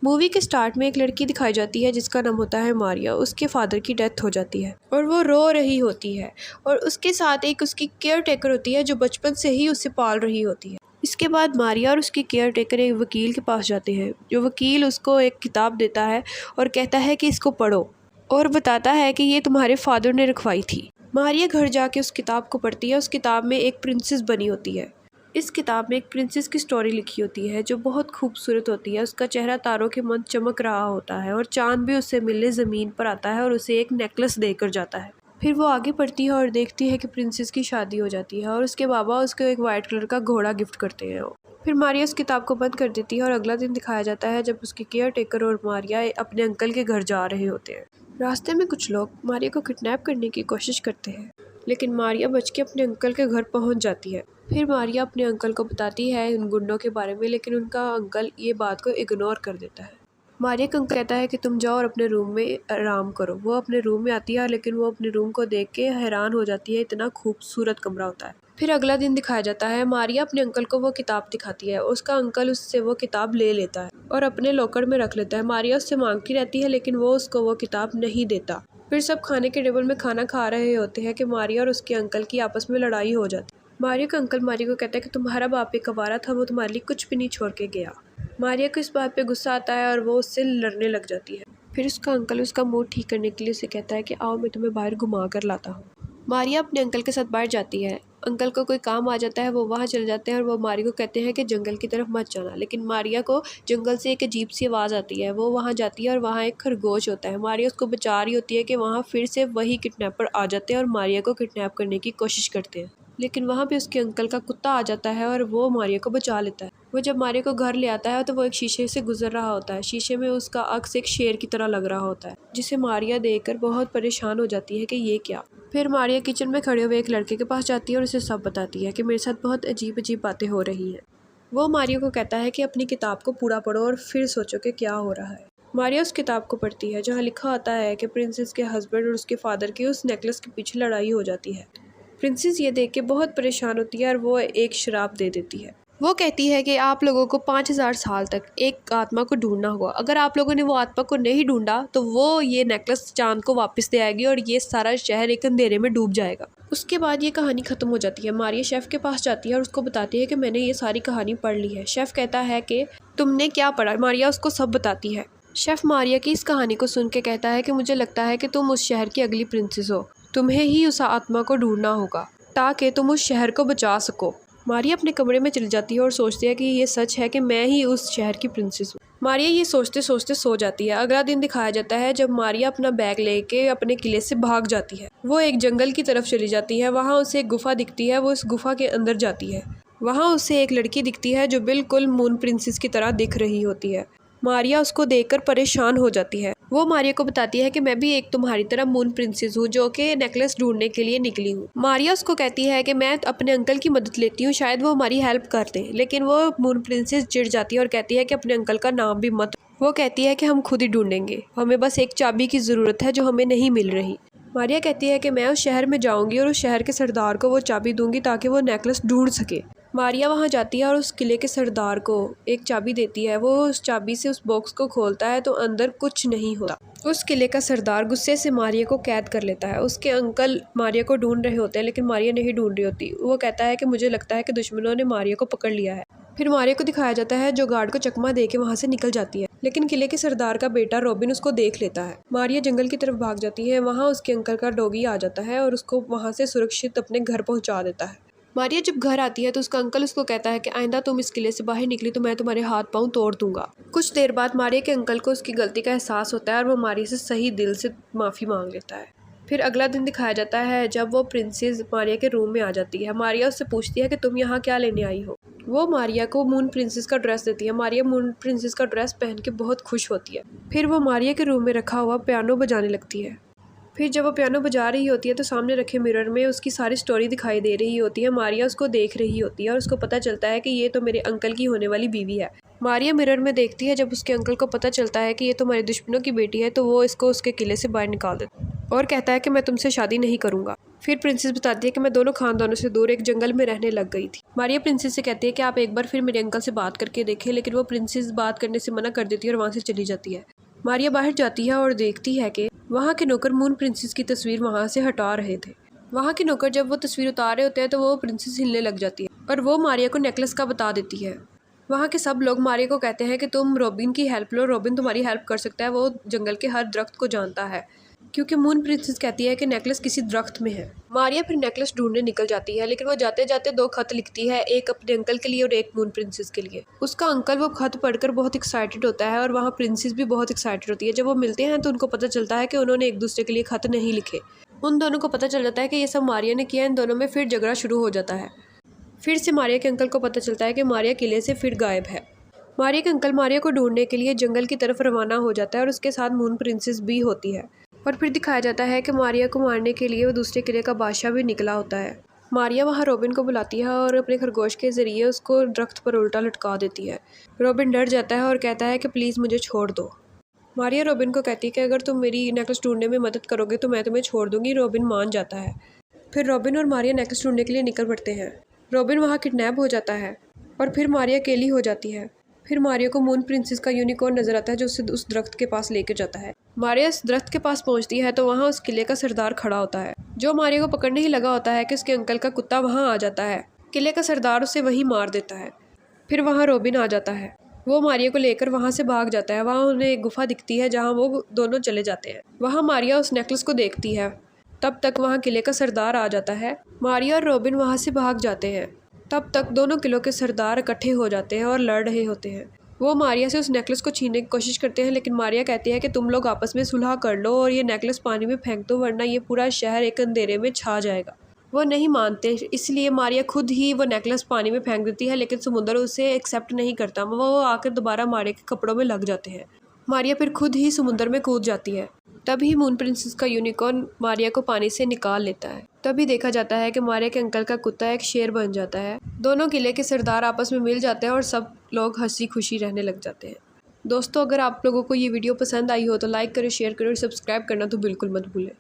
Movie के start में एक लड़की दिखाई जाती है जिसका नाम होता है मारिया। उसके फादर की डेथ हो जाती है और वो रो रही होती है और उसके साथ एक उसकी केयर टेकर होती है जो बचपन से ही उसे पाल रही होती है। इसके बाद मारिया और उसकी केयर टेकर एक वकील के पास जाते हैं। जो वकील उसको एक किताब देता है और कहता है कि इसको पढ़ो और बताता है कि ये तुम्हारे फादर ने रखवाई थी। मारिया घर जाके उस किताब को पढ़ती है। उस किताब में एक प्रिंसेस बनी होती है। इस किताब में एक प्रिंसेस की स्टोरी लिखी होती है जो बहुत खूबसूरत होती है। उसका चेहरा तारों के मन चमक रहा होता है और चांद भी उससे मिलने ज़मीन पर आता है और उसे एक नेकलेस देकर जाता है। फिर वो आगे बढ़ती है और देखती है कि प्रिंसेस की शादी हो जाती है और उसके बाबा उसको एक वाइट कलर का घोड़ा गिफ्ट करते हैं। फिर मारिया उस किताब को बंद कर देती है और अगला दिन दिखाया जाता है जब उसकी केयर टेकर और मारिया अपने अंकल के घर जा रहे होते हैं। रास्ते में कुछ लोग मारिया को किडनैप करने की कोशिश करते हैं लेकिन मारिया बच के अपने अंकल के घर पहुंच जाती है। फिर मारिया अपने अंकल को बताती है उन गुंडों के बारे में लेकिन उनका अंकल ये बात को इग्नोर कर देता है। मारिया का अंकल कहता है कि तुम जाओ और अपने रूम में आराम करो। वो अपने रूम में आती है लेकिन वो अपने रूम को देख के हैरान हो जाती है, इतना खूबसूरत कमरा होता है। फिर अगला दिन दिखाया जाता है। मारिया अपने अंकल को वो किताब दिखाती है। उसका अंकल उससे वो किताब ले लेता है और अपने लॉकर में रख लेता है। मारिया उससे मांगती रहती है लेकिन वो उसको वो किताब नहीं देता। फिर सब खाने के टेबल में खाना खा रहे होते हैं कि मारिया और उसके अंकल की आपस में लड़ाई हो जाती है। मारिया का अंकल मारिया को कहता है कि तुम्हारा बाप एक आवारा था, वो तुम्हारे लिए कुछ भी नहीं छोड़ के गया। मारिया को इस बात पे गुस्सा आता है और वो उससे लड़ने लग जाती है। फिर उसका अंकल उसका मूड ठीक करने के लिए उसे कहता है कि आओ मैं तुम्हें बाहर घुमा कर लाता हूँ। मारिया अपने अंकल के साथ बाहर जाती है। अंकल को कोई काम आ जाता है, वो वहाँ चले जाते हैं और वो मारिया को कहते हैं कि जंगल की तरफ मत जाना। लेकिन मारिया को जंगल से एक अजीब सी आवाज़ आती है। वो वहाँ जाती है और वहाँ एक खरगोश होता है। मारिया उसको बचा रही होती है कि वहाँ फिर से वही किडनैपर आ जाते हैं और मारिया को किडनैप करने की कोशिश करते हैं। लेकिन वहाँ पे उसके अंकल का कुत्ता आ जाता है और वो मारिया को बचा लेता है। वो जब मारिया को घर ले आता है तो वो एक शीशे से गुजर रहा होता है। शीशे में उसका अक्स एक शेर की तरह लग रहा होता है जिसे मारिया देखकर बहुत परेशान हो जाती है कि ये क्या। फिर मारिया किचन में खड़े हुए एक लड़के के पास जाती है और उसे सब बताती है कि मेरे साथ बहुत अजीब अजीब बातें हो रही हैं। वो मारिया को कहता है कि अपनी किताब को पूरा पढ़ो और फिर सोचो कि क्या हो रहा है। मारिया उस किताब को पढ़ती है जहाँ लिखा होता है कि प्रिंसेस के हस्बैंड और उसके फादर की उस नेकलेस के पीछे लड़ाई हो जाती है। प्रिंसेस ये देख के बहुत परेशान होती है और वो एक शराब दे देती है। वो कहती है कि आप लोगों को 5000 साल तक एक आत्मा को ढूंढना होगा। अगर आप लोगों ने वो आत्मा को नहीं ढूंढा तो वो ये नेकलेस चांद को वापस दे आएगी और ये सारा शहर एक अंधेरे में डूब जाएगा। उसके बाद ये कहानी ख़त्म हो जाती है। मारिया शेफ़ के पास जाती है और उसको बताती है कि मैंने ये सारी कहानी पढ़ ली है। शेफ़ कहता है कि तुमने क्या पढ़ा। मारिया उसको सब बताती है। शेफ़ मारिया की इस कहानी को सुन के कहता है कि मुझे लगता है कि तुम उस शहर की अगली प्रिंसेस हो। तुम्हें ही उस आत्मा को ढूंढना होगा ताकि तुम उस शहर को बचा सको। मारिया अपने कमरे में चली जाती है और सोचती है कि ये सच है कि मैं ही उस शहर की प्रिंसेस हूँ। मारिया ये सोचते सोचते सो जाती है। अगला दिन दिखाया जाता है जब मारिया अपना बैग लेके अपने किले से भाग जाती है। वो एक जंगल की तरफ चली जाती है। वहाँ उसे एक गुफा दिखती है। वो इस गुफा के अंदर जाती है। वहाँ उसे एक लड़की दिखती है जो बिल्कुल मून प्रिंसेस की तरह दिख रही होती है। मारिया उसको देखकर परेशान हो जाती है। वो मारिया को बताती है कि मैं भी एक तुम्हारी तरह मून प्रिंसेस हूँ जो कि नेकलेस ढूंढने के लिए निकली हूँ। मारिया उसको कहती है कि मैं अपने अंकल की मदद लेती हूँ, शायद वो हमारी हेल्प कर दें। लेकिन वो मून प्रिंसेस चिढ़ जाती है और कहती है कि अपने अंकल का नाम भी मत। वो कहती है कि हम खुद ही ढूंढेंगे, हमें बस एक चाबी की ज़रूरत है जो हमें नहीं मिल रही। मारिया कहती है कि मैं उस शहर में जाऊँगी और उस शहर के सरदार को वो चाबी दूंगी ताकि वो नेकलेस ढूंढ सके। मारिया वहाँ जाती है और उस किले के सरदार को एक चाबी देती है। वो उस चाबी से उस बॉक्स को खोलता है तो अंदर कुछ नहीं होता। उस किले का सरदार गुस्से से मारिया को कैद कर लेता है। उसके अंकल मारिया को ढूंढ रहे होते हैं लेकिन मारिया नहीं ढूंढ रही होती। वो कहता है कि मुझे लगता है कि दुश्मनों ने मारिया को पकड़ लिया है। फिर मारिया को दिखाया जाता है जो गार्ड को चकमा दे के वहाँ से निकल जाती है। लेकिन किले के सरदार का बेटा रॉबिन उसको देख लेता है। मारिया जंगल की तरफ भाग जाती है। वहाँ उसके अंकल का डॉगी आ जाता है और उसको वहाँ से सुरक्षित अपने घर पहुँचा देता है। मारिया जब घर आती है तो उसका अंकल उसको कहता है कि आइंदा तुम इस किले से बाहर निकली तो मैं तुम्हारे हाथ पांव तोड़ दूंगा। कुछ देर बाद मारिया के अंकल को उसकी गलती का एहसास होता है और वो मारिया से सही दिल से माफ़ी मांग लेता है। फिर अगला दिन दिखाया जाता है जब वो प्रिंसेस मारिया के रूम में आ जाती है। मारिया उससे पूछती है कि तुम यहाँ क्या लेने आई हो। वो मारिया को मून प्रिंसेस का ड्रेस देती है। मारिया मून प्रिंसेस का ड्रेस पहन के बहुत खुश होती है। फिर वो मारिया के रूम में रखा हुआ पियानो बजाने लगती है। फिर जब वो पियानो बजा रही होती है तो सामने रखे मिरर में उसकी सारी स्टोरी दिखाई दे रही होती है। मारिया उसको देख रही होती है और उसको पता चलता है कि ये तो मेरे अंकल की होने वाली बीवी है। मारिया मिरर में देखती है। जब उसके अंकल को पता चलता है कि ये तो हमारे दुश्मनों की बेटी है तो वो इसको उसके किले से बाहर निकाल देता है और कहता है कि मैं तुमसे शादी नहीं करूँगा। फिर प्रिंसेस बताती है कि मैं दोनों खानदानों से दूर एक जंगल में रहने लग गई थी। मारिया प्रिंसेस से कहती है कि आप एक बार फिर मेरे अंकल से बात करके देखें, लेकिन वो प्रिंसेस बात करने से मना कर देती है और वहाँ से चली जाती है। मारिया बाहर जाती है और देखती है कि वहाँ के नौकर मून प्रिंसेस की तस्वीर वहाँ से हटा रहे थे। वहाँ के नौकर जब वो तस्वीर उतार रहे होते हैं तो वो प्रिंसेस हिलने लग जाती है और वो मारिया को नेकलेस का बता देती है। वहाँ के सब लोग मारिया को कहते हैं कि तुम रॉबिन की हेल्प लो, रॉबिन तुम्हारी हेल्प कर सकता है, वो जंगल के हर दरख्त को जानता है, क्योंकि मून प्रिंसेस कहती है कि नेकलेस किसी दरख्त में है। मारिया फिर नेकलेस ढूंढने निकल जाती है, लेकिन वो जाते जाते 2 खत लिखती है, एक अपने अंकल के लिए और एक मून प्रिंसेस के लिए। उसका अंकल वो खत पढ़कर बहुत एक्साइटेड होता है और वहाँ प्रिंसेस भी बहुत एक्साइटेड होती है। जब वो मिलते हैं तो उनको पता चलता है कि उन्होंने एक दूसरे के लिए खत नहीं लिखे। उन दोनों को पता चल जाता है कि ये सब मारिया ने किया। इन दोनों में फिर झगड़ा शुरू हो जाता है। फिर से मारिया के अंकल को पता चलता है कि मारिया किले से फिर गायब है। मारिया के अंकल मारिया को ढूंढने के लिए जंगल की तरफ रवाना हो जाता है और उसके साथ मून प्रिंसेस भी होती है। और फिर दिखाया जाता है कि मारिया को मारने के लिए वो दूसरे किले का बादशाह भी निकला होता है। मारिया वहाँ रॉबिन को बुलाती है और अपने खरगोश के ज़रिए उसको दरख्त पर उल्टा लटका देती है। रॉबिन डर जाता है और कहता है कि प्लीज़ मुझे छोड़ दो। मारिया रॉबिन को कहती है कि अगर तुम मेरी नेकलेस ढूंढने में मदद करोगे तो मैं तुम्हें छोड़ दूंगी। रॉबिन मान जाता है। फिर रॉबिन और मारिया नेकलेस ढूंढने के लिए निकल पड़ते हैं। रॉबिन वहाँ किडनैप हो जाता है और फिर मारिया अकेली हो जाती है। फिर मारिया को मून प्रिंसेस का यूनिकॉर्न नजर आता है जो उसे उस दरख्त के पास लेकर जाता है। मारिया इस दरख्त के पास पहुंचती है तो वहाँ उस किले का सरदार खड़ा होता है, जो मारिया को पकड़ने ही लगा होता है कि उसके अंकल का कुत्ता वहाँ आ जाता है। किले का सरदार उसे वहीं मार देता है। फिर वहाँ रॉबिन आ जाता है। वो मारिया को लेकर वहाँ से भाग जाता है। वहाँ उन्हें एक गुफा दिखती है जहाँ वो दोनों चले जाते हैं। वहाँ मारिया उस नेकलेस को देखती है। तब तक वहाँ किले का सरदार आ जाता है। मारिया और रॉबिन वहाँ से भाग जाते हैं। तब तक दोनों किलों के सरदार इकट्ठे हो जाते हैं और लड़ रहे होते हैं। वो मारिया से उस नेकलेस को छीनने की कोशिश करते हैं, लेकिन मारिया कहती है कि तुम लोग आपस में सुलह कर लो और ये नेकलेस पानी में फेंक दो, वरना ये पूरा शहर एक अंधेरे में छा जाएगा। वो नहीं मानते, इसलिए मारिया खुद ही वो नेकलेस पानी में फेंक देती है, लेकिन समुंदर उसे एक्सेप्ट नहीं करता। वो आकर दोबारा मारिया के कपड़ों में लग जाते हैं। मारिया फिर खुद ही समुंदर में कूद जाती है। तभी मून प्रिंसेस का यूनिकॉर्न मारिया को पानी से निकाल लेता है। तभी देखा जाता है कि मारिया के अंकल का कुत्ता एक शेर बन जाता है। दोनों किले के सरदार आपस में मिल जाते हैं और सब लोग हंसी खुशी रहने लग जाते हैं। दोस्तों, अगर आप लोगों को ये वीडियो पसंद आई हो तो लाइक करें, शेयर करें और सब्सक्राइब करना तो बिल्कुल मत भूलें।